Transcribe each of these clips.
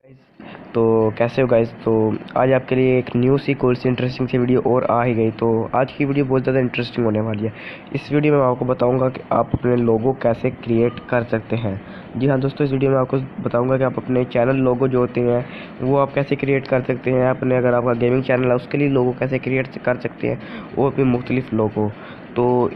तो कैसे हो गाइस। तो आज आपके लिए एक न्यू सी कोर्स इंटरेस्टिंग सी वीडियो और आ ही गई। तो आज की वीडियो बहुत ज़्यादा इंटरेस्टिंग होने वाली है। इस वीडियो में मैं आपको बताऊंगा कि आप अपने लोगो कैसे क्रिएट कर सकते हैं। जी हाँ दोस्तों, इस वीडियो में आपको बताऊंगा कि आप अपने चैनल लोगो जो होते हैं वो आप कैसे क्रिएट कर सकते हैं। अपने अगर आपका गेमिंग चैनल है उसके लिए लोगो कैसे क्रिएट कर सकते हैं, वो भी मुख्तलिफ लोगो। तो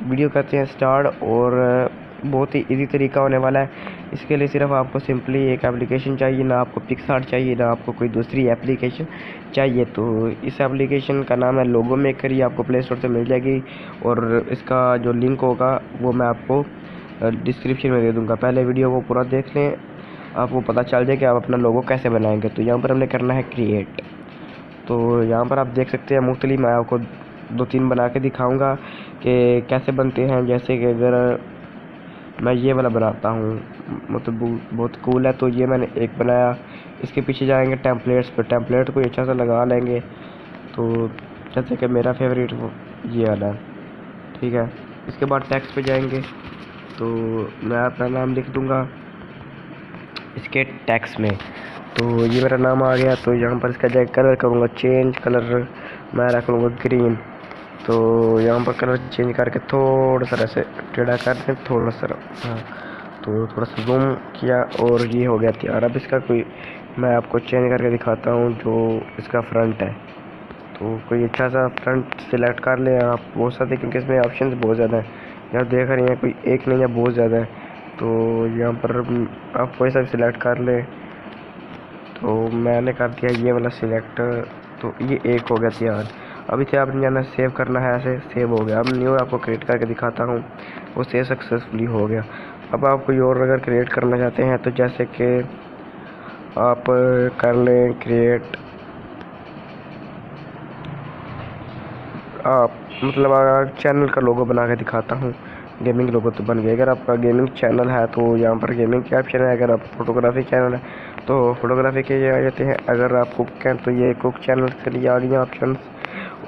वीडियो करते हैं स्टार्ट, और बहुत ही इजी तरीका होने वाला है। इसके लिए सिर्फ आपको सिंपली एक एप्लीकेशन चाहिए, ना आपको पिक्सआर्ट चाहिए, ना आपको कोई दूसरी एप्लीकेशन चाहिए। तो इस एप्लीकेशन का नाम है लोगो मेकर। ये आपको प्ले स्टोर से मिल जाएगी, और इसका जो लिंक होगा वो मैं आपको डिस्क्रिप्शन में दे दूँगा। पहले वीडियो को पूरा देख लें, आपको पता चल जाए कि आप अपना लोगो कैसे बनाएंगे। तो यहाँ पर हमने करना है क्रिएट। तो यहाँ पर आप देख सकते हैं मुख्तलिफ, मैं आपको 2-3 बना के दिखाऊँगा कि कैसे बनते हैं। जैसे कि अगर मैं ये वाला बनाता हूँ, मतलब बहुत कूल है, तो ये मैंने एक बनाया। इसके पीछे जाएंगे टेम्पलेट्स पर, टेम्पलेट को अच्छा सा लगा लेंगे। तो जैसे कि मेरा फेवरेट ये वाला है, ठीक है। इसके बाद टेक्स्ट पे जाएंगे, तो मैं अपना नाम लिख दूँगा इसके टेक्स्ट में। तो ये मेरा नाम आ गया। तो यहाँ पर इसका जाए कलर करूँगा चेंज, कलर मैं रखूँगा ग्रीन। तो यहाँ पर कलर चेंज करके थोड़ा सा ऐसे टेढ़ा करके थोड़ा सा, हाँ, तो थोड़ा सा जूम किया और ये हो गया तैयार। अब इसका कोई मैं आपको चेंज करके दिखाता हूँ जो इसका फ्रंट है। तो कोई अच्छा सा फ्रंट सिलेक्ट कर ले आप, बहुत सारे, क्योंकि इसमें ऑप्शन बहुत ज़्यादा है। यहाँ देख रहे हैं कोई एक नहीं है, बहुत ज़्यादा है। तो यहाँ पर आप कोई सा भी सिलेक्ट कर ले। तो मैंने कर दिया ये वाला सिलेक्ट। तो ये एक हो गया तैयार। अब इसे आपने जाना सेव करना है, ऐसे सेव हो गया। अब न्यू आपको क्रिएट करके दिखाता हूँ, वो सेव सक्सेसफुली हो गया। अब आप कोई और अगर क्रिएट करना चाहते हैं तो जैसे कि आप कर लें क्रिएट, आप मतलब अगर चैनल का लोगो बना के दिखाता हूँ। गेमिंग लोगो तो बन गया। अगर आपका गेमिंग चैनल है तो यहाँ पर गेमिंग के ऑप्शन है। अगर आप फोटोग्राफी चैनल है तो फोटोग्राफी के आ जाते हैं। अगर आप कुक हैं तो ये कुक चैनल के लिए आ गई ऑप्शन,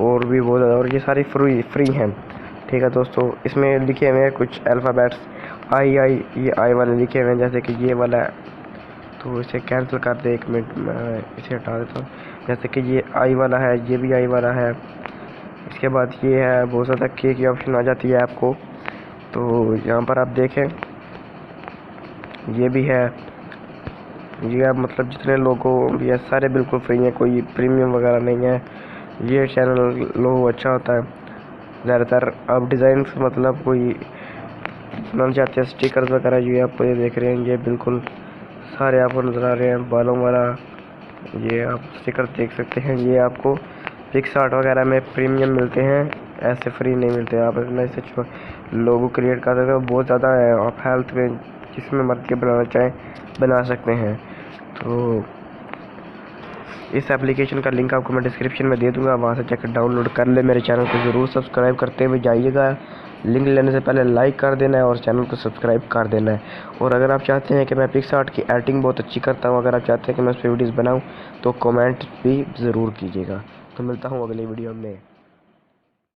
और भी बहुत ज़्यादा, और ये सारी फ्री हैं, ठीक है दोस्तों। इसमें लिखे हुए हैं कुछ अल्फ़ाबेट्स, आई ये आई वाले लिखे हुए हैं, जैसे कि ये वाला है। तो इसे कैंसिल कर दे, 1 मिनट मैं इसे हटा देता हूँ। जैसे कि ये आई वाला है, ये भी आई वाला है। इसके बाद ये है, बहुत ज़्यादा के की ऑप्शन आ जाती है आपको। तो यहाँ पर आप देखें ये भी है। ये मतलब जितने लोगों ये सारे बिल्कुल फ्री हैं, कोई प्रीमियम वगैरह नहीं है। ये चैनल लोगो अच्छा होता है ज़्यादातर। अब डिज़ाइन मतलब कोई बनाना चाहते हैं स्टिकर्स वगैरह, ये आप ये देख रहे हैं, ये बिल्कुल सारे आपको नज़र आ रहे हैं बालों वाला। ये आप स्टिकर देख सकते हैं। ये आपको पिक्सआर्ट वगैरह में प्रीमियम मिलते हैं, ऐसे फ्री नहीं मिलते। आप अपना इसे लोगो क्रिएट कर सकते हो, बहुत ज़्यादा है। आप हेल्थ में जिसमें मर्जी बनाना चाहें बना सकते हैं। तो इस एप्लीकेशन का लिंक आपको मैं डिस्क्रिप्शन में दे दूंगा, वहाँ से जाकर डाउनलोड कर ले। मेरे चैनल को ज़रूर सब्सक्राइब करते हुए जाइएगा। लिंक लेने से पहले लाइक कर देना है और चैनल को सब्सक्राइब कर देना है। और अगर आप चाहते हैं कि मैं पिक्सआर्ट की एडिटिंग बहुत अच्छी करता हूँ, अगर आप चाहते हैं कि मैं उस पर वीडियोज़ बनाऊँ, तो कमेंट भी ज़रूर कीजिएगा। तो मिलता हूँ अगली वीडियो में।